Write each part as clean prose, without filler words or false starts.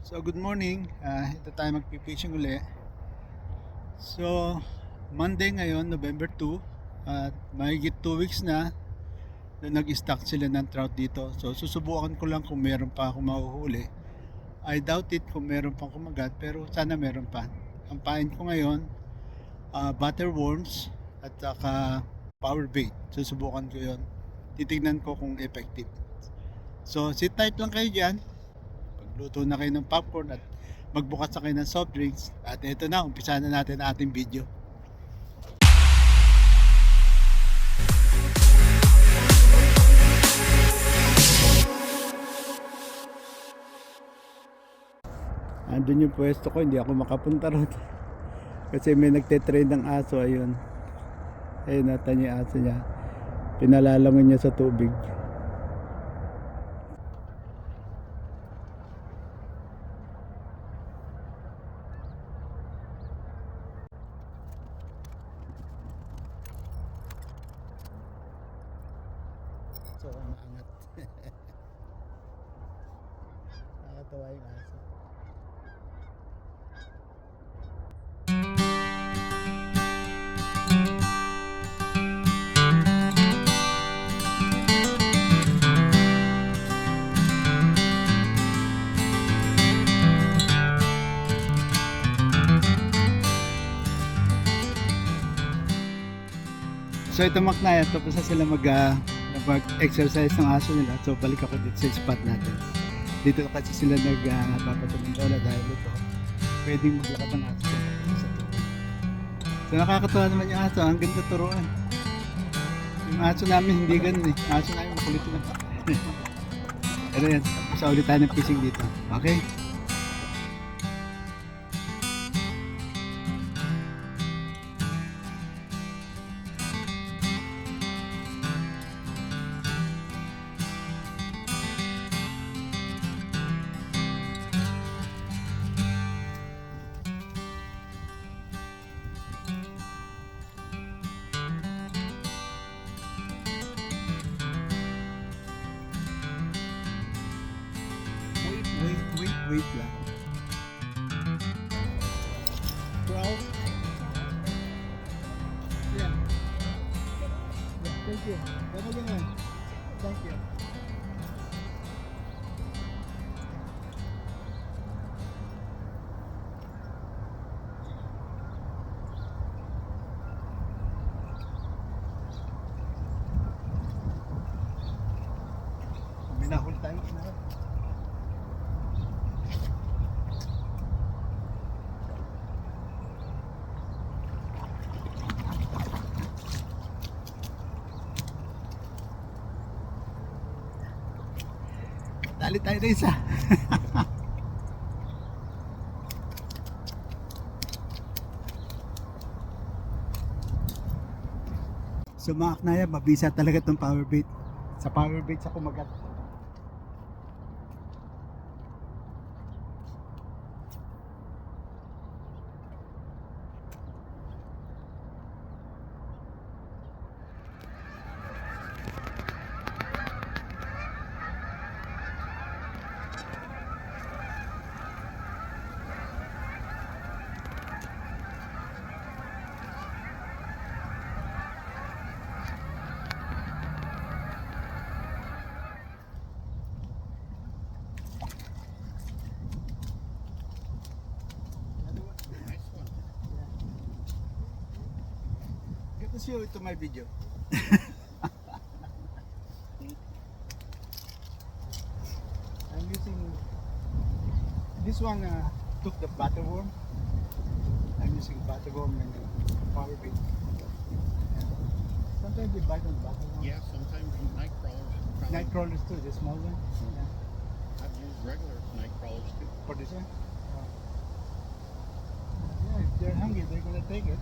So good morning, ito tayo magpipishing uli. So Monday ngayon, November 2, at mahigit 2 weeks na nag-stock sila ng trout dito. So susubukan ko lang kung meron pa ako mahuhuli. I doubt it kung meron pang kumagat, pero sana meron pa. Ang pain ko ngayon, butter worms at saka power bait. Susubukan ko yon. Titignan ko kung effective. So sit tight lang kayo dyan. Pagluto na kayo ng popcorn at magbukas na kayo ng soft drinks. At ito na, umpisa na natin ang ating video. Andun yung pwesto ko, hindi ako makapunta ron. Kasi may nagte-trade ng aso, ayun. Ayun, natin yung aso niya. Pinalalangon niya sa tubig. So, maangat. Nakatawa yung aso. So ito Maknaya, tapos na sila mag-exercise ng aso nila. So balik ako dito sa spot natin. Dito kasi sila nagpapatulong bola dahil ito pwedeng maglakad ng aso sa tubig. So nakakatawa naman yung aso, ang ganda turuan. Yung aso namin hindi ganun eh. Yung aso namin makulit lang. Pero yan, sa ulit tayo ng fishing dito. Okay? Wait lang. 12? Yeah. Thank you. Tama ganun. Thank you. Minahul tayo. Dali tayo na isa. So mga Aknaya, mabisa talaga itong power bait. Sa power bait sa kumagat. Get to show it to my video. I'm using this one, took the butterworm. I'm using butterworm and power bait. Sometimes they bite on the butterworm. Yeah, sometimes night crawlers. Probably, Night crawlers too, the small one. Yeah. I've used regular night crawlers too. For this one? Yeah, if they're hungry, they're gonna take it.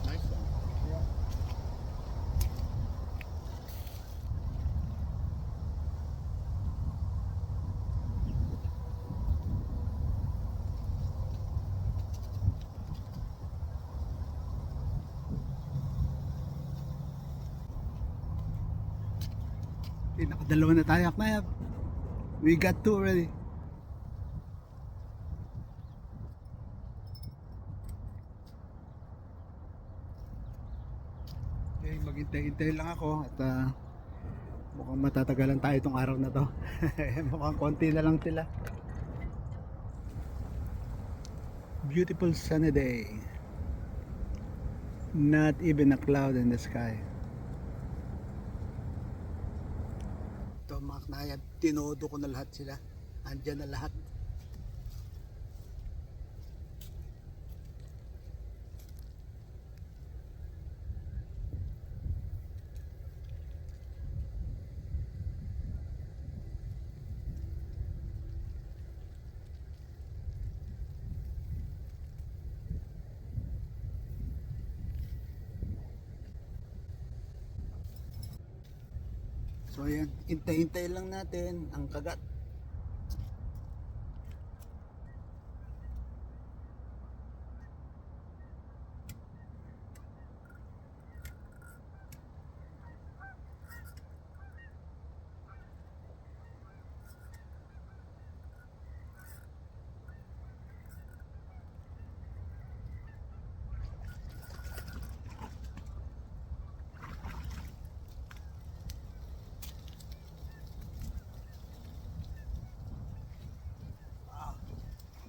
Nice one. Yeah. Nakadalawa na tayo, Aknaya. We got two already. Okay, maghintay-hintay lang ako at mukhang matatagalan tayo itong araw na to. Mukhang konti na lang sila. Beautiful sunny day. Not even a cloud in the sky. Ito mga knayad, tinodo ko na lahat sila. Andyan na lahat. So ayan, hintay-hintay lang natin ang kagat.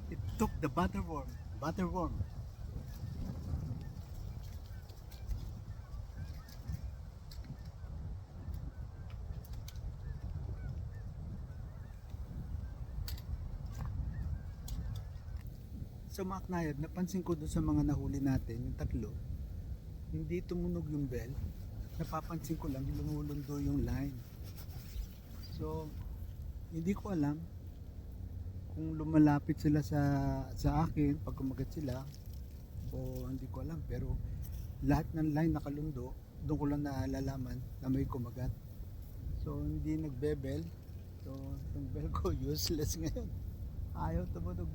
It took the butterworm. Butterworm. So mga knayad, napansin ko doon sa mga nahuli natin, yung tatlo, hindi tumunog yung bell. Napapansin ko lang, lumulundo yung line. So, hindi ko alam kung lumalapit sila sa akin pag kumagat sila o hindi ko alam, pero lahat ng line nakalundo, doon ko lang naalalaman na may kumagat. So hindi nagbebel, so yung bell ko useless ngayon, ayaw tumunog.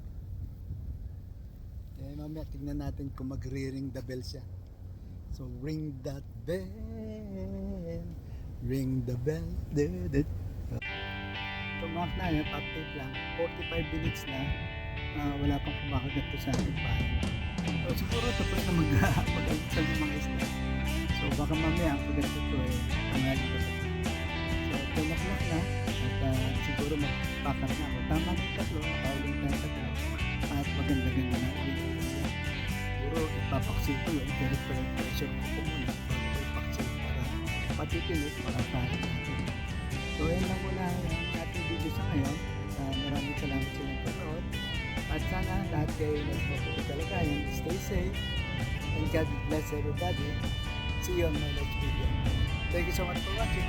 Kaya mamaya tingnan natin kung magre-ring the bell siya. So ring that bell, ring the bell. So mga knayad, update lang, 45 minutes na, wala pang kumakagat to sa ating bahay. So siguro tapos na mag-alisal ng mga isla. So baka mamaya ang kagat ito tangali ko. So 10 o'clock na at siguro magpakat na ako. Tama na yung tatlo, nakauling tayo tatlo at maganda-ganda na ulit. Siguro ipapaksin ko yun, direct pressure ko muna bago ipaksin para patipilit para pahin natin. So yan lang muna yung ating video sa ngayon. Maraming salamat sa inyong panood. At sana lahat kayo nagpapulit talaga yun. Stay safe. And God bless everybody. See you on my next video. Thank you so much for watching.